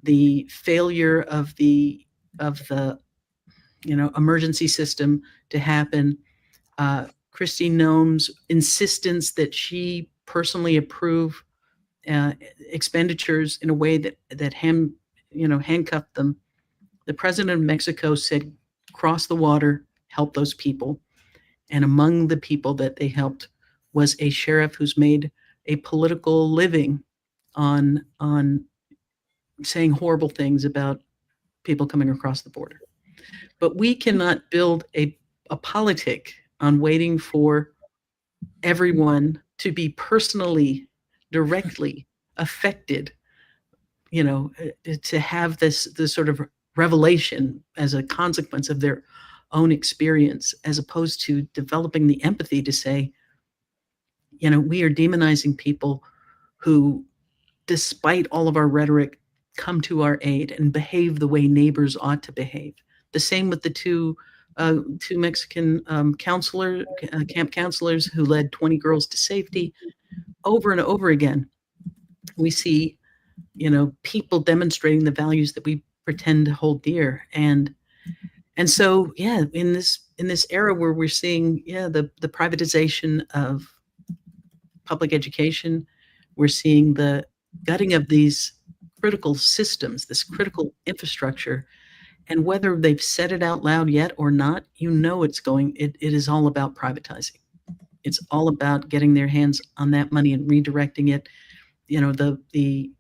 the failure of the emergency system to happen, Kristi Noem's insistence that she personally approve expenditures in a way that handcuffed them. The president of Mexico said, cross the water, help those people. And among the people that they helped was a sheriff who's made a political living on saying horrible things about people coming across the border. But we cannot build a politic on waiting for everyone to be personally, directly affected, to have this sort of revelation as a consequence of their own experience, as opposed to developing the empathy to say, we are demonizing people who, despite all of our rhetoric, come to our aid and behave the way neighbors ought to behave. The same with the two Mexican camp counselors who led 20 girls to safety. Over and over again, we see, people demonstrating the values that we pretend to hold dear. And so, in this era where we're seeing, the privatization of public education, we're seeing the gutting of these critical systems, this critical infrastructure. And whether they've said it out loud yet or not, it is all about privatizing. It's all about getting their hands on that money and redirecting it. The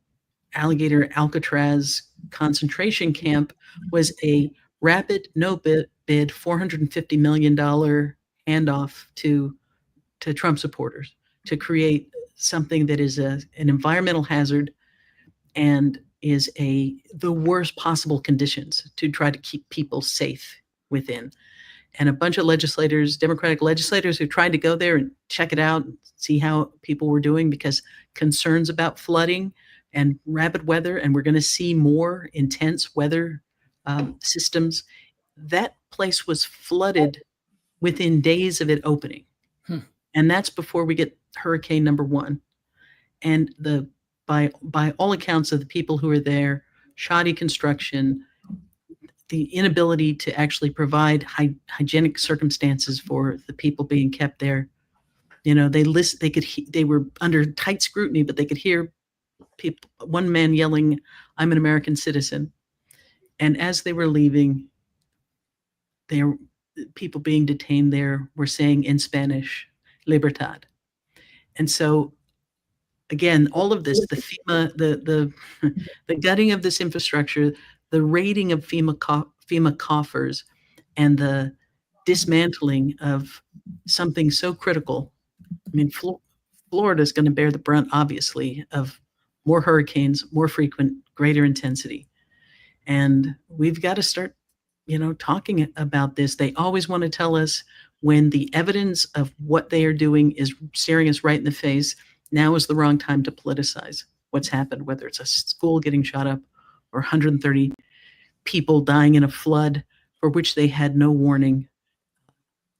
alligator Alcatraz concentration camp was a rapid, no bid, $450 million handoff to Trump supporters to create something that is an environmental hazard and is the worst possible conditions to try to keep people safe within. And a bunch of legislators, Democratic legislators, who tried to go there and check it out and see how people were doing, because concerns about flooding and rapid weather, and we're going to see more intense weather systems. That place was flooded within days of it opening. And that's before we get hurricane number 1. And by all accounts of the people who are there, shoddy construction, the inability to actually provide hygienic circumstances for the people being kept there. They were under tight scrutiny, but they could hear one man yelling, "I'm an American citizen." And as they were leaving, people being detained there were saying in Spanish, "Libertad." And so, again, all of this, the FEMA, the gutting of this infrastructure, the raiding of FEMA coffers, and the dismantling of something so critical. I mean, Florida is going to bear the brunt, obviously, of more hurricanes, more frequent, greater intensity. And we've got to start, talking about this. They always want to tell us when the evidence of what they are doing is staring us right in the face. Now is the wrong time to politicize what's happened, whether it's a school getting shot up or 130 people dying in a flood for which they had no warning.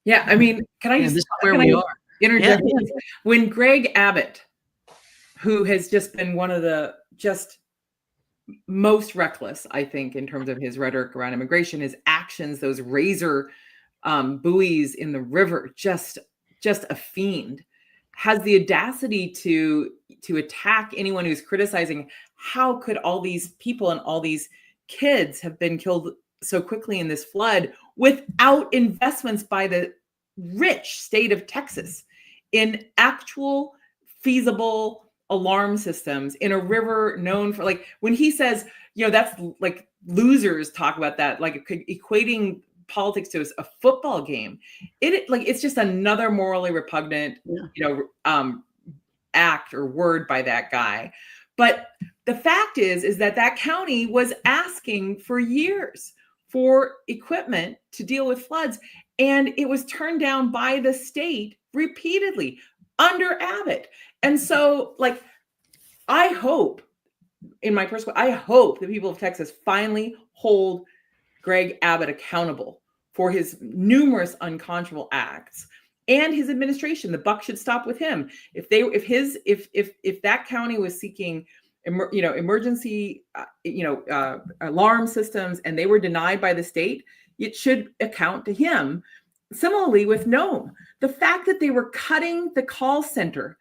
Yeah, I mean, can I just this is where we are. Interject? Yeah. When Greg Abbott, who has just been one of the just most reckless, I think, in terms of his rhetoric around immigration, his actions, those razor buoys in the river, just a fiend, has the audacity to attack anyone who's criticizing how could all these people and all these kids have been killed so quickly in this flood without investments by the rich state of Texas in actual feasible alarm systems in a river known for, like, when he says, that's like losers talk about that, like equating politics to a football game. It's just another morally repugnant, act or word by that guy. But the fact is that that county was asking for years for equipment to deal with floods, and it was turned down by the state repeatedly under Abbott. And so, like, I hope, in my personal, I hope the people of Texas finally hold Greg Abbott accountable for his numerous unconscionable acts and his administration. The buck should stop with him. If that county was seeking emergency alarm systems and they were denied by the state, it should account to him. Similarly with Nome, the fact that they were cutting the call center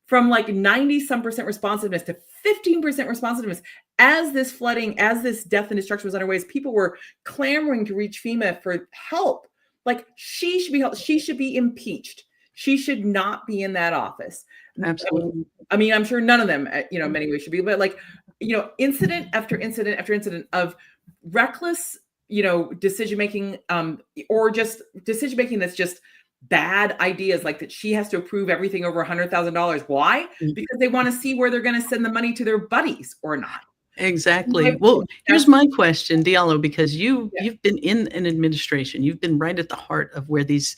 from 90-some% responsiveness to 15% responsiveness as this flooding, as this death and destruction was underway, as people were clamoring to reach FEMA for help. She should be helped. She should be impeached. She should not be in that office. Absolutely. I mean, I'm sure none of them, in many ways should be, but incident after incident after incident of reckless, decision-making, or just decision-making that's just bad ideas, like that she has to approve everything over $100,000. Why? Because they want to see where they're going to send the money to their buddies or not. Exactly. Well, here's my question, Diallo, because you've been in an administration, you've been right at the heart of where these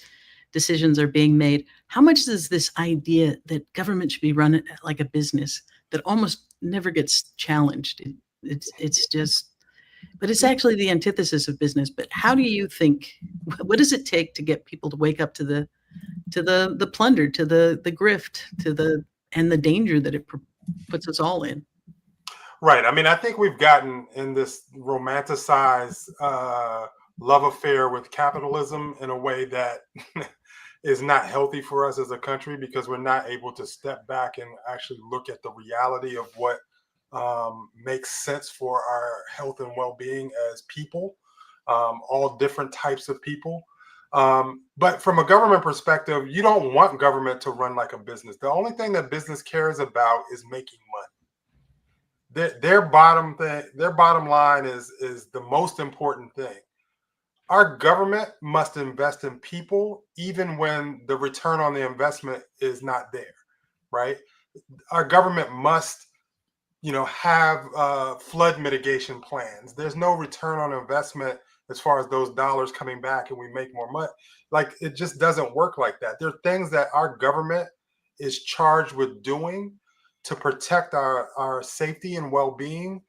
decisions are being made. How much does this idea that government should be run like a business that almost never gets challenged? It's just, but it's actually the antithesis of business. But how do you think, what does it take to get people to wake up to the plunder, to the grift, and the danger that it puts us all in? Right. I mean, I think we've gotten in this romanticized love affair with capitalism in a way that is not healthy for us as a country, because we're not able to step back and actually look at the reality of what makes sense for our health and well-being as people, all different types of people. But from a government perspective, you don't want government to run like a business. The only thing that business cares about is making money. Their bottom line is the most important thing. Our government must invest in people, even when the return on the investment is not there, right? Our government must, have flood mitigation plans. There's no return on investment as far as those dollars coming back and we make more money. It just doesn't work like that. There are things that our government is charged with doing to protect our safety and well-being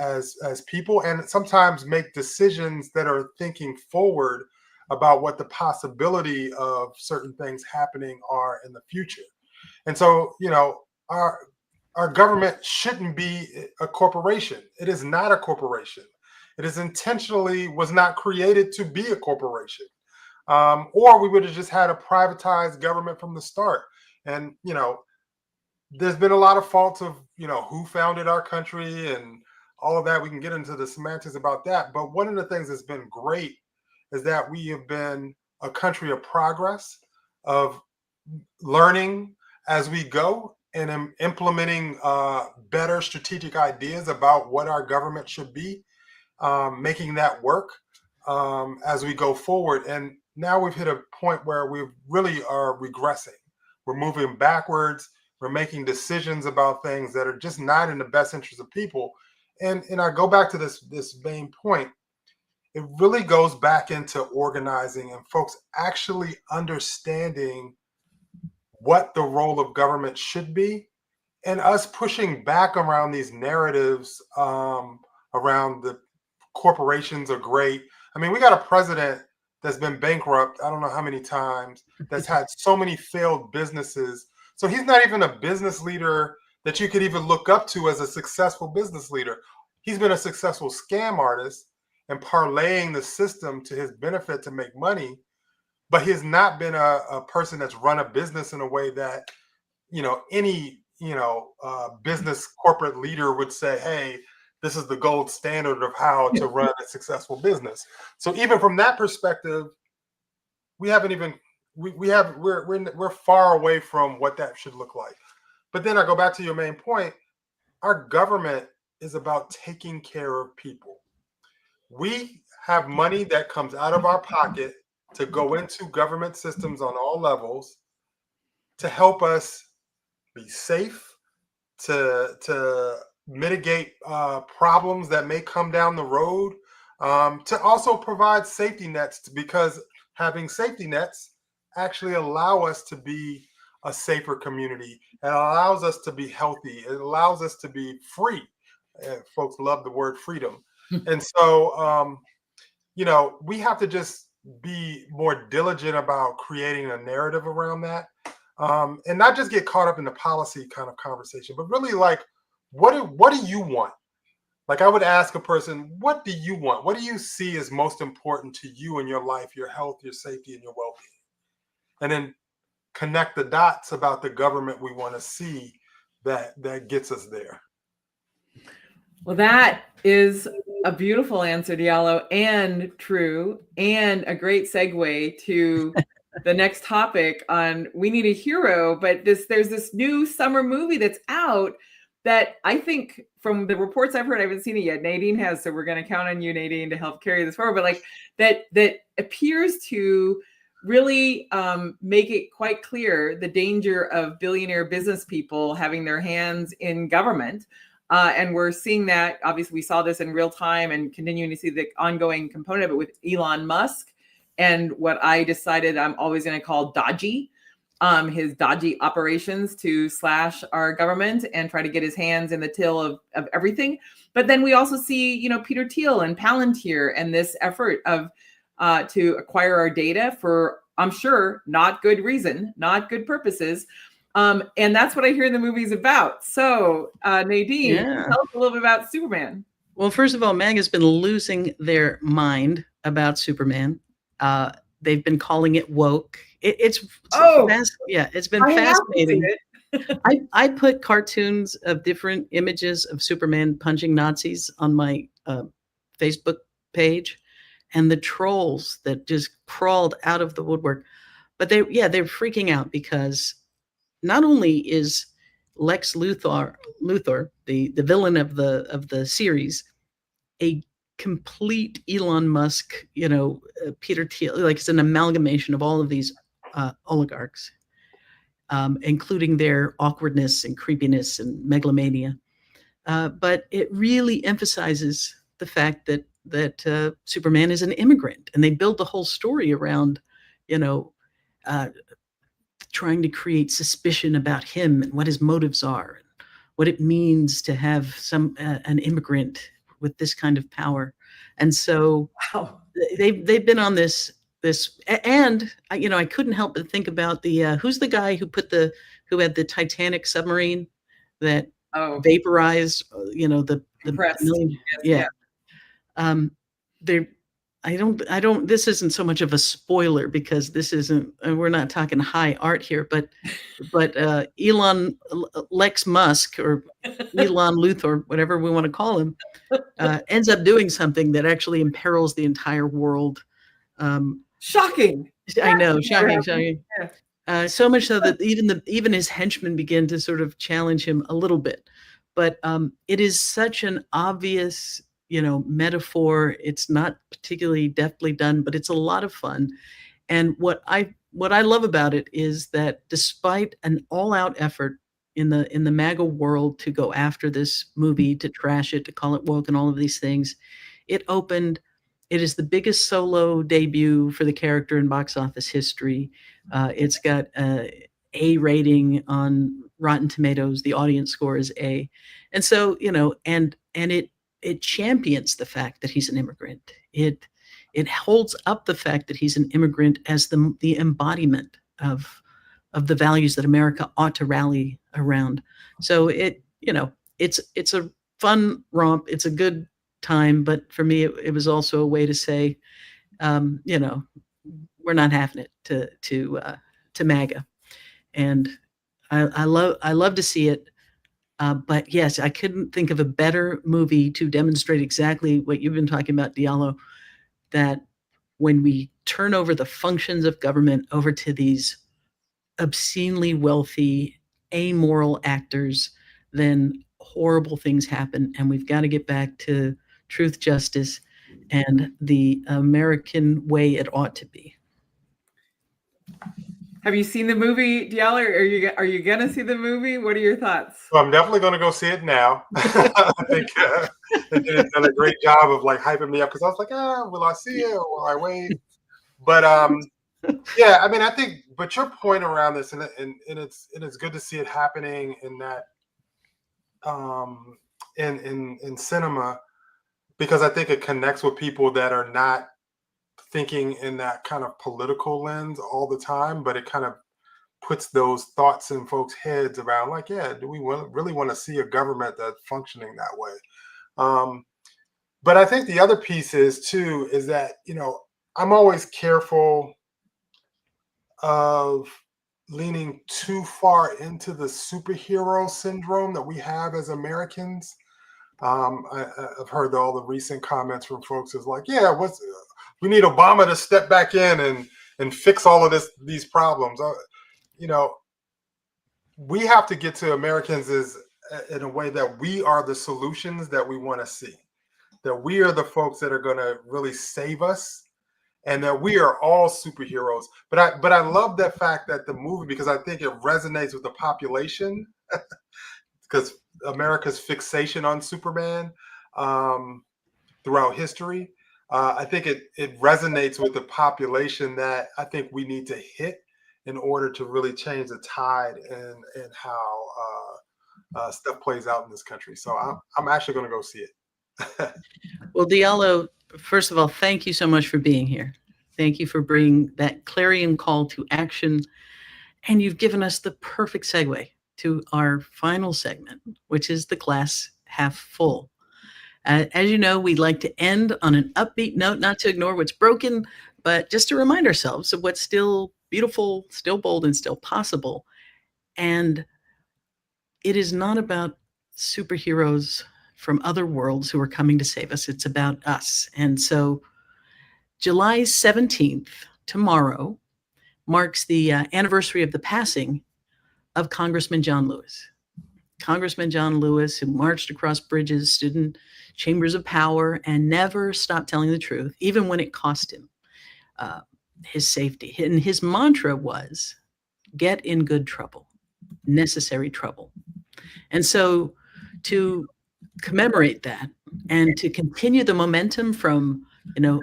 as people, and sometimes make decisions that are thinking forward about what the possibility of certain things happening are in the future. And so, our government shouldn't be a corporation. It is not a corporation. It is intentionally was not created to be a corporation. Or we would have just had a privatized government from the start. And, there's been a lot of faults of, who founded our country and all of that. We can get into the semantics about that. But one of the things that's been great is that we have been a country of progress, of learning as we go and implementing better strategic ideas about what our government should be, making that work as we go forward. And now we've hit a point where we really are regressing. We're moving backwards. We're making decisions about things that are just not in the best interest of people. And I go back to this main point. It really goes back into organizing and folks actually understanding what the role of government should be, and us pushing back around these narratives around the corporations are great. I mean, we got a president that's been bankrupt, I don't know how many times, that's had so many failed businesses. So he's not even a business leader that you could even look up to as a successful business leader. He's been a successful scam artist and parlaying the system to his benefit to make money. But he has not been a person that's run a business in a way that, any, business corporate leader would say, hey, this is the gold standard of how to run a successful business. So even from that perspective, we haven't even we're far away from what that should look like. But then I go back to your main point. Our government is about taking care of people. We have money that comes out of our pocket to go into government systems on all levels to help us be safe, to mitigate problems that may come down the road, to also provide safety nets, because having safety nets actually allow us to be a safer community. It allows us to be healthy. It allows us to be free. Folks love the word freedom. And so, we have to just be more diligent about creating a narrative around that, and not just get caught up in the policy kind of conversation, but really like, what do you want? Like, I would ask a person, what do you want? What do you see as most important to you in your life, your health, your safety, and your well-being? And then connect the dots about the government we want to see that gets us there. Well, that is a beautiful answer, Diallo, and true, and a great segue to the next topic on We Need a Hero. But there's this new summer movie that's out that I think, from the reports I've heard, I haven't seen it yet. Nadine has, so we're going to count on you, Nadine, to help carry this forward. But like that appears to really make it quite clear the danger of billionaire business people having their hands in government. And we're seeing that, obviously, we saw this in real time and continuing to see the ongoing component of it with Elon Musk and what I decided I'm always going to call dodgy, his dodgy operations to slash our government and try to get his hands in the till of everything. But then we also see, Peter Thiel and Palantir and this effort of to acquire our data for, I'm sure, not good reason, not good purposes. And that's what I hear the movie's about. So, Nadine, tell us a little bit about Superman. Well, first of all, MAGA's been losing their mind about Superman. They've been calling it woke. It's been fascinating. I put cartoons of different images of Superman punching Nazis on my Facebook page, and the trolls that just crawled out of the woodwork. But they're freaking out because not only is Lex Luthor, the villain of the series, a complete Elon Musk, Peter Thiel, like it's an amalgamation of all of these oligarchs, including their awkwardness and creepiness and megalomania. But it really emphasizes the fact that Superman is an immigrant, and they build the whole story around, trying to create suspicion about him and what his motives are, what it means to have an immigrant with this kind of power. And so they've been on this, and I couldn't help but think about the who's the guy who had the Titanic submarine that vaporized, the million, this isn't so much of a spoiler because we're not talking high art here, but Elon Lex Musk, or Elon Luthor, whatever we want to call him, ends up doing something that actually imperils the entire world. Shocking. I know, shocking. Yeah. So much so that even his henchmen begin to sort of challenge him a little bit. But it is such an obvious metaphor. It's not particularly deftly done, but it's a lot of fun. And what I love about it is that despite an all-out effort in the MAGA world to go after this movie, to trash it, to call it woke and all of these things, it is the biggest solo debut for the character in box office history. It's got A rating on Rotten Tomatoes. The audience score is A. And so, and it champions the fact that he's an immigrant. It holds up the fact that he's an immigrant as the embodiment of the values that America ought to rally around. So it's a fun romp. It's a good time, but for me, it was also a way to say, we're not having it to MAGA, and I love to see it. But yes, I couldn't think of a better movie to demonstrate exactly what you've been talking about, Diallo, that when we turn over the functions of government over to these obscenely wealthy, amoral actors, then horrible things happen. And we've got to get back to truth, justice, and the American way it ought to be. Have you seen the movie, Diallo? Are you gonna see the movie? What are your thoughts? Well, I'm definitely going to go see it now. I think they did done a great job of like hyping me up because I was like, will I see it or will I wait? But yeah, I mean, I think. But your point around this, and it's good to see it happening in that in cinema, because I think it connects with people that are not thinking in that kind of political lens all the time, but it kind of puts those thoughts in folks' heads around like, yeah, do we really want to see a government that's functioning that way? But I think the other piece is too is that I'm always careful of leaning too far into the superhero syndrome that we have as Americans. I've heard all the recent comments from folks is like, yeah, we need Obama to step back in and fix all of these problems. We have to get to Americans in a way that we are the solutions that we want to see, that we are the folks that are going to really save us, and that we are all superheroes. But I love that fact that the movie, because I think it resonates with the population, because America's fixation on Superman throughout history. I think it resonates with the population that I think we need to hit in order to really change the tide and how stuff plays out in this country. So I'm actually going to go see it. Well, Diallo, first of all, thank you so much for being here. Thank you for bringing that clarion call to action. And you've given us the perfect segue to our final segment, which is the glass half full. As you know, we like to end on an upbeat note, not to ignore what's broken, but just to remind ourselves of what's still beautiful, still bold, and still possible. And it is not about superheroes from other worlds who are coming to save us. It's about us. And so July 17th, tomorrow, marks the anniversary of the passing of Congressman John Lewis. Congressman John Lewis, who marched across bridges, stood in chambers of power, and never stopped telling the truth, even when it cost him his safety. And his mantra was, get in good trouble, necessary trouble. And so to commemorate that and to continue the momentum from,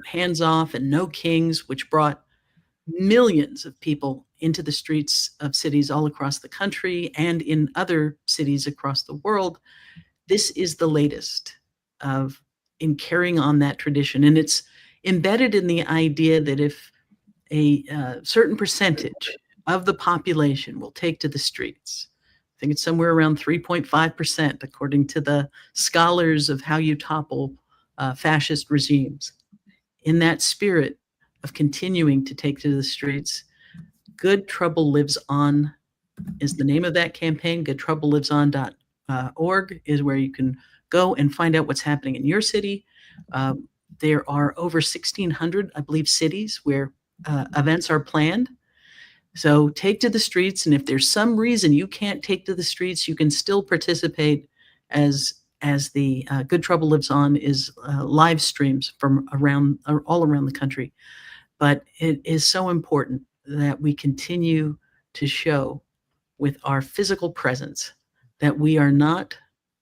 hands off and no kings, which brought millions of people into the streets of cities all across the country and in other cities across the world, this is the latest in carrying on that tradition. And it's embedded in the idea that if a certain percentage of the population will take to the streets, I think it's somewhere around 3.5%, according to the scholars of how you topple fascist regimes. In that spirit of continuing to take to the streets, Good Trouble Lives On is the name of that campaign. GoodTroubleLivesOn.org is where you can go and find out what's happening in your city. There are over 1,600, I believe, cities where events are planned. So take to the streets, and if there's some reason you can't take to the streets, you can still participate as the Good Trouble Lives On is live streams from all around the country. But it is so important that we continue to show with our physical presence that we are not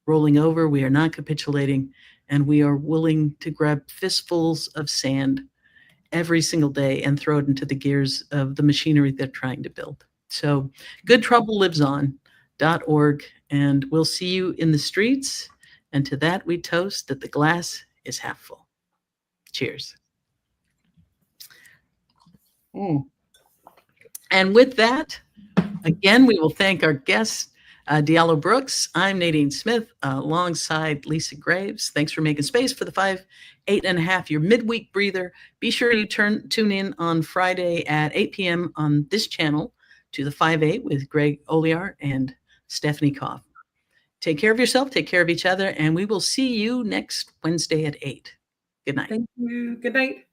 rolling over, we are not capitulating, and we are willing to grab fistfuls of sand every single day and throw it into the gears of the machinery they're trying to build. So GoodTroubleLivesOn.org, and we'll see you in the streets. And to that, we toast that the glass is half full. Cheers. And with that, again, we will thank our guest, Diallo Brooks. I'm Nadine Smith, alongside Lisa Graves. Thanks for making space for the 5-8.5, your midweek breather. Be sure you tune in on Friday at 8 p.m. on this channel to the 5-8 with Greg Oliar and Stephanie Koff. Take care of yourself, take care of each other, and we will see you next Wednesday at 8. Good night. Thank you. Good night.